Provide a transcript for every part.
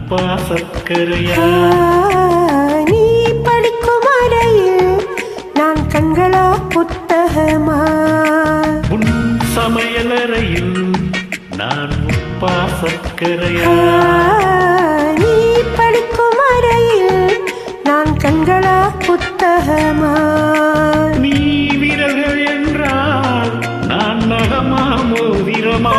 உப்பா சர்க்கரையா? நீ படிக்கும் அறையில் நான் கண்களா புத்தகமா? உன் சமையலறையில் நான் உப்பா சர்க்கரையா? நீ படிக்கும் அறையில் நான் கண்களா புத்தகமா? நீ விரல்கள் என்றால் நான் நகமா மோதிரமா?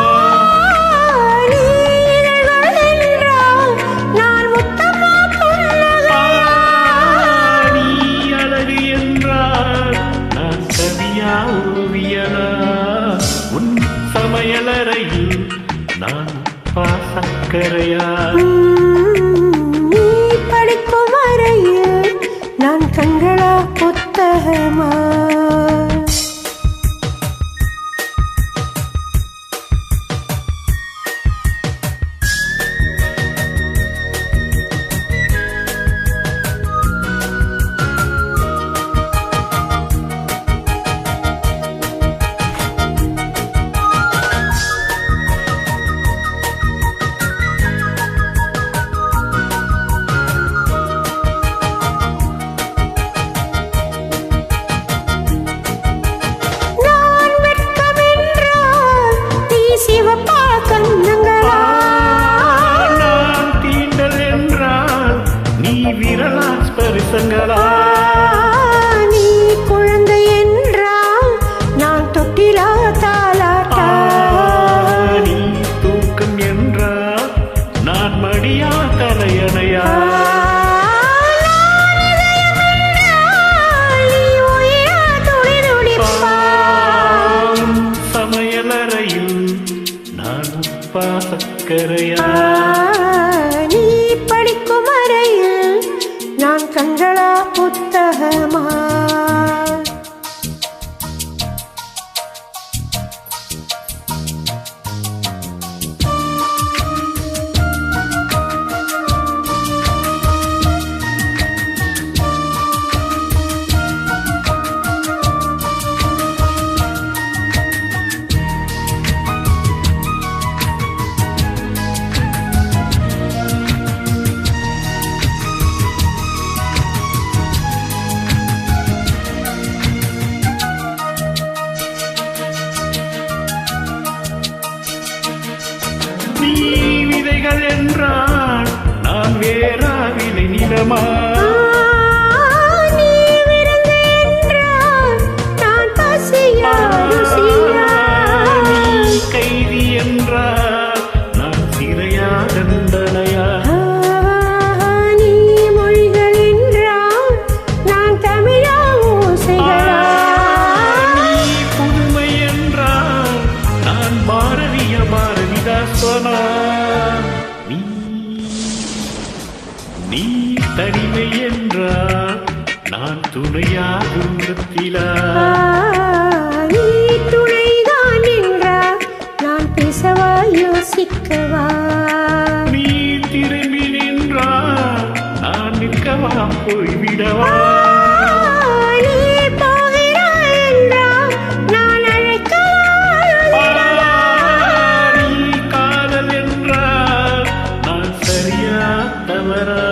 உன் சமையலறையில் நான் சர்க்கரையா? நீ படிக்கும் அறையில் நான் கண்களா புத்தகமா? நீ குழந்தை என்றால் நான் தொட்டிலா தாலாட்டா? நீ தூக்கம் என்றால் நான் மடியா தலையணையா? சமையலறையில் நான் உப்பா சர்க்கரையா? நீ படிக்கும் அறையில் நான் கண்களா புத்தகமா? நீ விதைகள் என்றால் நான் வேறாவிலை நிலமா? நீ விருந்து என்றால் நான் பசியா ருசியா? நீ கைதி என்றால் நான் சிறையா தண்டனையா? நீ மொழிகள் என்றால் நான் தமிழா ஓசைகளா? நீ புதுமை என்றால் நான் பாரதிய பாரதிதாசனா? நீ தனிமை என்றால் நான் துணையா தூரத்திலா? நீ துணைதான் என்றால் நான் பேசவா யோசிக்கவா? நீ திரும்பி நின்றால் நான் நிற்கவா போய்விடவா? நீ போகிறாய் என்றால் நான் அழைக்கவா? நீ காதல் என்றால் நான் சரியா தவறா?